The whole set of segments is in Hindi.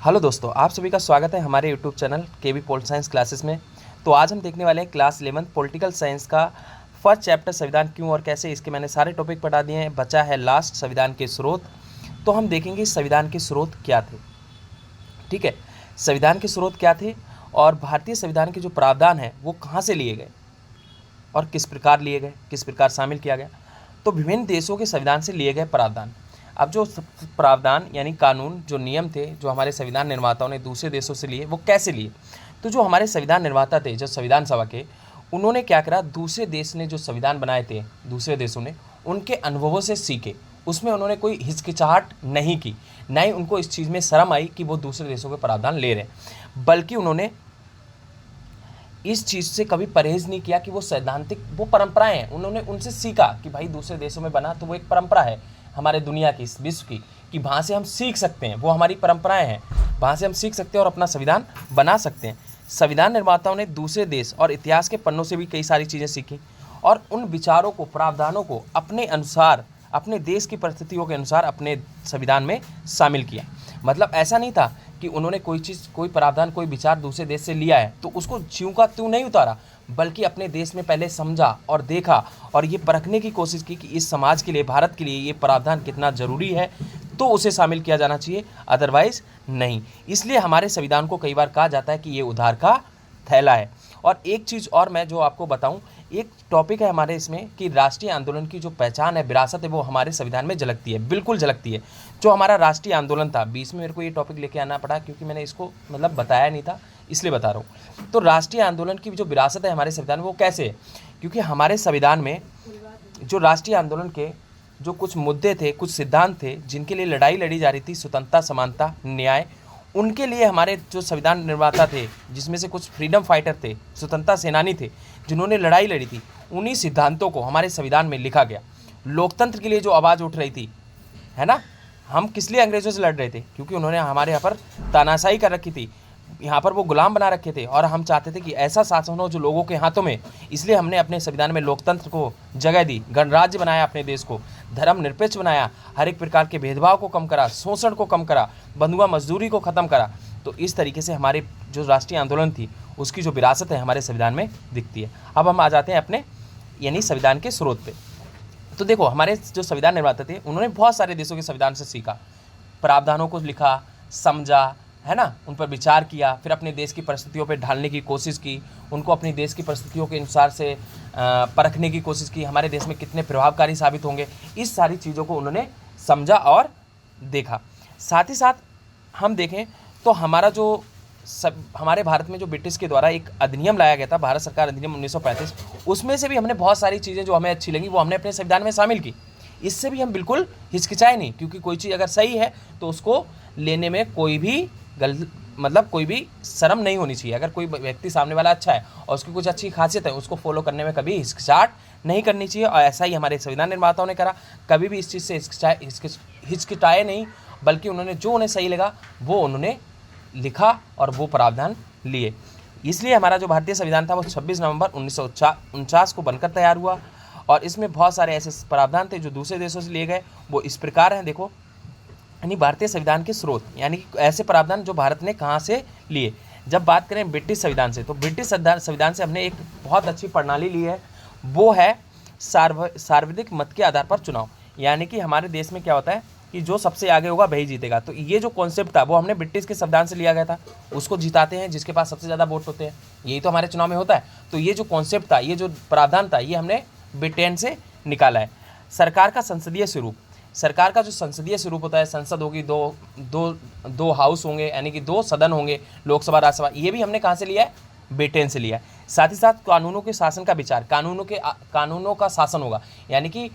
हेलो दोस्तों, आप सभी का स्वागत है हमारे यूट्यूब चैनल के बी पोल साइंस क्लासेस में। तो आज हम देखने वाले हैं क्लास 11 पॉलिटिकल साइंस का फर्स्ट चैप्टर संविधान क्यों और कैसे। इसके मैंने सारे टॉपिक पढ़ा दिए हैं, बचा है लास्ट संविधान के स्रोत। तो हम देखेंगे संविधान के स्रोत क्या थे। ठीक है, संविधान के स्रोत क्या थे और भारतीय संविधान के जो प्रावधान हैं वो कहाँ से लिए गए और किस प्रकार लिए गए, किस प्रकार शामिल किया गया। तो विभिन्न देशों के संविधान से लिए गए प्रावधान। अब जो प्रावधान यानी कानून, जो नियम थे, जो हमारे संविधान निर्माताओं ने दूसरे देशों से लिए, वो कैसे लिए। तो जो हमारे संविधान निर्माता थे, जो संविधान सभा के, उन्होंने क्या करा, दूसरे देश ने जो संविधान बनाए थे दूसरे देशों ने, उनके अनुभवों से सीखे। उसमें उन्होंने कोई हिचकिचाहट नहीं की, न ही उनको इस चीज़ में शर्म आई कि वो दूसरे देशों के प्रावधान ले रहे हैं, बल्कि उन्होंने इस चीज़ से कभी परहेज नहीं किया कि वो सैद्धांतिक, वो परंपराएं हैं, उन्होंने उनसे सीखा कि भाई दूसरे देशों में बना तो वो एक परंपरा है हमारे दुनिया की, इस विश्व की, कि वहाँ से हम सीख सकते हैं, वो हमारी परंपराएं हैं, वहाँ से हम सीख सकते हैं और अपना संविधान बना सकते हैं। संविधान निर्माताओं ने दूसरे देश और इतिहास के पन्नों से भी कई सारी चीज़ें सीखी और उन विचारों को, प्रावधानों को अपने अनुसार, अपने देश की परिस्थितियों के अनुसार अपने संविधान में शामिल किया। मतलब ऐसा नहीं था कि उन्होंने कोई चीज़, कोई प्रावधान, कोई विचार दूसरे देश से लिया है तो उसको ज्यों का त्यों नहीं उतारा, बल्कि अपने देश में पहले समझा और देखा और ये परखने की कोशिश की कि इस समाज के लिए, भारत के लिए ये प्रावधान कितना ज़रूरी है, तो उसे शामिल किया जाना चाहिए, अदरवाइज नहीं। इसलिए हमारे संविधान को कई बार कहा जाता है कि ये उधार का थैला है। और एक चीज़ और मैं जो आपको बताऊं, एक टॉपिक है हमारे इसमें कि राष्ट्रीय आंदोलन की जो पहचान है, विरासत है, वो हमारे संविधान में झलकती है, बिल्कुल झलकती है। जो हमारा राष्ट्रीय आंदोलन था, बीच में मेरे को ये टॉपिक लेके आना पड़ा क्योंकि मैंने इसको मतलब बताया नहीं था, इसलिए बता रहा हूँ। तो राष्ट्रीय आंदोलन की जो विरासत है हमारे संविधान में, वो कैसे है, क्योंकि हमारे संविधान में जो राष्ट्रीय आंदोलन के जो कुछ मुद्दे थे, कुछ सिद्धांत थे जिनके लिए लड़ाई लड़ी जा रही थी, स्वतंत्रता, समानता, न्याय, उनके लिए हमारे जो संविधान निर्माता थे, जिसमें से कुछ फ्रीडम फाइटर थे, स्वतंत्रता सेनानी थे, जिन्होंने लड़ाई लड़ी थी, उन्हीं सिद्धांतों को हमारे संविधान में लिखा गया। लोकतंत्र के लिए जो आवाज़ उठ रही थी, है ना, हम किस लिए अंग्रेज़ों से लड़ रहे थे, क्योंकि उन्होंने हमारे यहाँ पर तानाशाही कर रखी थी, यहाँ पर वो गुलाम बना रखे थे और हम चाहते थे कि ऐसा शासन हो जो लोगों के हाथों में। इसलिए हमने अपने संविधान में लोकतंत्र को जगह दी, गणराज्य बनाया, अपने देश को धर्मनिरपेक्ष बनाया, हर एक प्रकार के भेदभाव को कम करा, शोषण को कम करा, बंधुआ मजदूरी को ख़त्म करा। तो इस तरीके से हमारे जो राष्ट्रीय आंदोलन थी उसकी जो विरासत है हमारे संविधान में दिखती है। अब हम आ जाते हैं अपने यानी संविधान के स्रोत पे। तो देखो, हमारे जो संविधान निर्माता थे उन्होंने बहुत सारे देशों के संविधान से सीखा, प्रावधानों को लिखा, समझा, है ना, उन पर विचार किया, फिर अपने देश की परिस्थितियों पर ढालने की कोशिश की, उनको अपनी देश की परिस्थितियों के अनुसार से परखने की कोशिश की, हमारे देश में कितने प्रभावकारी साबित होंगे। इस सारी चीज़ों को उन्होंने समझा और देखा। साथ ही साथ हम देखें तो हमारा जो हमारे भारत में जो ब्रिटिश के द्वारा एक अधिनियम लाया गया था, भारत सरकार अधिनियम 1935, उसमें से भी हमने बहुत सारी चीज़ें जो हमें अच्छी लगी वो हमने अपने संविधान में शामिल की। इससे भी हम बिल्कुल हिचकिचाए नहीं, क्योंकि कोई चीज़ अगर सही है तो उसको लेने में कोई भी मतलब कोई भी शर्म नहीं होनी चाहिए। अगर कोई व्यक्ति सामने वाला अच्छा है और उसकी कुछ अच्छी खासियत है, उसको फॉलो करने में कभी हिचकिचाहट नहीं करनी चाहिए। और ऐसा ही हमारे संविधान निर्माताओं ने करा, कभी भी इस चीज़ से हिचकिचाए नहीं, बल्कि उन्होंने जो उन्हें सही लगा वो उन्होंने लिखा और वो प्रावधान लिए। इसलिए हमारा जो भारतीय संविधान था वो 26 नवंबर 1949 को बनकर तैयार हुआ और इसमें बहुत सारे ऐसे प्रावधान थे जो दूसरे देशों से लिए गए। वो इस प्रकार हैं, देखो, यानी भारतीय संविधान के स्रोत, यानी ऐसे प्रावधान जो भारत ने कहाँ से लिए। जब बात करें ब्रिटिश संविधान से, तो ब्रिटिश संविधान से हमने एक बहुत अच्छी प्रणाली ली है, वो है सार्वत्रिक मत के आधार पर चुनाव। यानी कि हमारे देश में क्या होता है कि जो सबसे आगे होगा वही जीतेगा। तो ये जो कॉन्सेप्ट था वो हमने ब्रिटिश के संविधान से लिया गया था, उसको जिताते हैं जिसके पास सबसे ज़्यादा वोट होते हैं, यही तो हमारे चुनाव में होता है। तो ये जो कॉन्सेप्ट था, ये जो प्रावधान था, ये हमने ब्रिटेन से निकाला है। सरकार का संसदीय स्वरूप, सरकार का जो संसदीय स्वरूप होता है, संसद होगी, दो हाउस होंगे, यानी कि 2 सदन होंगे, लोकसभा, राज्यसभा, ये भी हमने कहाँ से लिया है, ब्रिटेन से लिया है। साथ ही साथ कानूनों के शासन का विचार, कानूनों का शासन होगा, यानी कि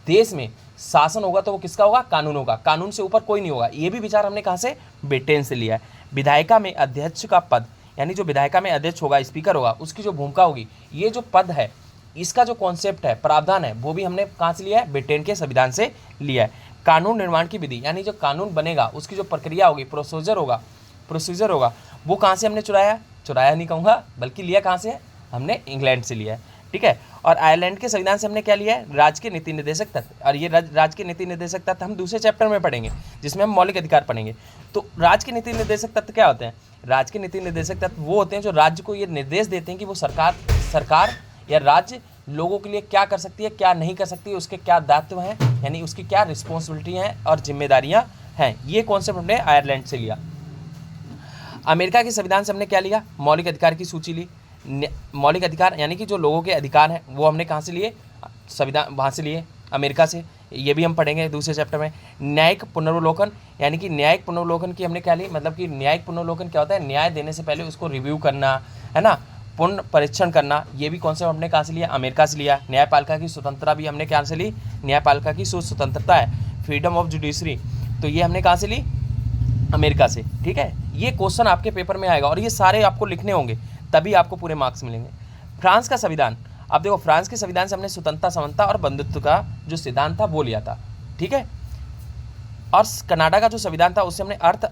देश में शासन होगा तो वो किसका होगा, कानूनों का, कानून से ऊपर कोई नहीं होगा, ये भी विचार हमने कहाँ से, ब्रिटेन से लिया है। विधायिका में अध्यक्ष का पद, यानी जो विधायिका में अध्यक्ष होगा, स्पीकर होगा, उसकी जो भूमिका होगी, ये जो पद है, इसका जो कॉन्सेप्ट है, प्रावधान है, वो भी हमने कहाँ से लिया है, ब्रिटेन के संविधान से लिया है। कानून निर्माण की विधि, यानी जो कानून बनेगा उसकी जो प्रक्रिया होगी, प्रोसीजर होगा, वो कहाँ से हमने चुराया नहीं कहूँगा, बल्कि लिया कहाँ से है, हमने इंग्लैंड से लिया है। ठीक है। और आयरलैंड के संविधान से हमने क्या लिया है, राज्य के नीति निर्देशक तत्व, और ये राज्य के नीति निर्देशक तत्व हम दूसरे चैप्टर में पढ़ेंगे जिसमें हम मौलिक अधिकार पढ़ेंगे। तो राज्य के नीति निर्देशक तत्व क्या होते हैं, राज्य के नीति निर्देशक तत्व वो होते हैं जो राज्य को ये निर्देश देते हैं कि वो सरकार या राज्य लोगों के लिए क्या कर सकती है, क्या नहीं कर सकती है, उसके क्या दायित्व हैं, यानी उसकी क्या रिस्पॉन्सिबिलिटी हैं और जिम्मेदारियां हैं। ये कॉन्सेप्ट हमने आयरलैंड से लिया। अमेरिका के संविधान से हमने क्या लिया, मौलिक अधिकार की सूची ली। मौलिक अधिकार यानी कि जो लोगों के अधिकार हैं वो हमने कहाँ से लिए, संविधान वहाँ से लिए, अमेरिका से। ये भी हम पढ़ेंगे दूसरे चैप्टर में। न्यायिक पुनर्वलोकन यानी कि न्यायिक पुनर्वलोकन की हमने क्या ली, मतलब कि न्यायिक पुनर्वलोकन क्या होता है, न्याय देने से पहले उसको रिव्यू करना, है ना, पुनः परीक्षण करना। ये भी कॉन्सेप्ट हमने कहाँ से लिया, अमेरिका से लिया। न्यायपालिका की स्वतंत्रता भी हमने कहाँ से ली, न्यायपालिका की स्वतंत्रता है, फ्रीडम ऑफ जुडिशरी, तो ये हमने कहाँ से ली, अमेरिका से। ठीक है, ये क्वेश्चन आपके पेपर में आएगा और ये सारे आपको लिखने होंगे, तभी आपको पूरे मार्क्स मिलेंगे। फ्रांस का संविधान, अब देखो फ्रांस के संविधान से हमने स्वतंत्रता, समानता और बंधुत्व का जो सिद्धांत था वो लिया था। ठीक है, और कनाडा का जो संविधान था उससे हमने अर्थ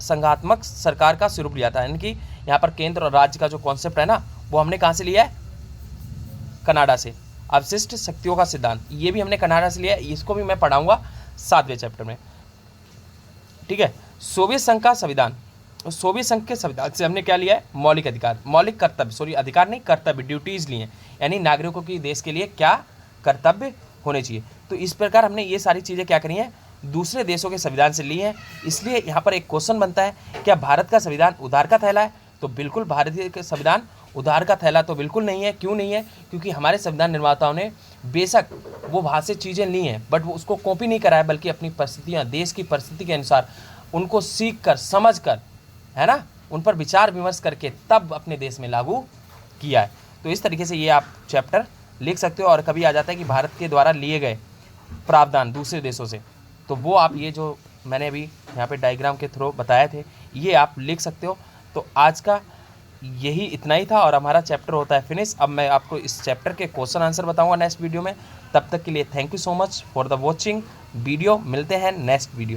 संघात्मक सरकार का स्वरूप लिया था, यानी कि यहाँ पर केंद्र और राज्य का जो कॉन्सेप्ट है ना वो हमने कहाँ से लिया है, कनाडा से। अवशिष्ट शक्तियों का सिद्धांत, ये भी हमने कनाडा से लिया है, इसको भी मैं पढ़ाऊंगा 7वें चैप्टर में। ठीक है, सोवियत संघ का संविधान, सोवियत संघ के संविधान से हमने क्या लिया है, मौलिक अधिकार, मौलिक कर्तव्य, अधिकार नहीं कर्तव्य, ड्यूटीज लिए, यानी नागरिकों की देश के लिए क्या कर्तव्य होने चाहिए। तो इस प्रकार हमने ये सारी चीज़ें क्या करी हैं, दूसरे देशों के संविधान से ली है। इसलिए यहाँ पर एक क्वेश्चन बनता है, क्या भारत का संविधान उधार का थैला है? तो बिल्कुल भारतीय का संविधान उधार का थैला तो बिल्कुल नहीं है। क्यों नहीं है? क्योंकि हमारे संविधान निर्माताओं ने बेशक वो वहाँ से चीज़ें ली हैं, बट वो उसको कॉपी नहीं कराया, बल्कि अपनी परिस्थितियाँ, देश की परिस्थिति के अनुसार उनको सीख कर, समझ कर, है ना, उन पर विचार विमर्श करके तब अपने देश में लागू किया है। तो इस तरीके से ये आप चैप्टर लिख सकते हो। और कभी आ जाता है कि भारत के द्वारा लिए गए प्रावधान दूसरे देशों से, तो वो आप ये जो मैंने अभी यहाँ पे डायग्राम के थ्रू बताए थे ये आप लिख सकते हो। तो आज का यही इतना ही था और हमारा चैप्टर होता है फिनिश। अब मैं आपको इस चैप्टर के क्वेश्चन आंसर बताऊंगा नेक्स्ट वीडियो में। तब तक के लिए thank you so much for the watching video. मिलते हैं नेक्स्ट वीडियो।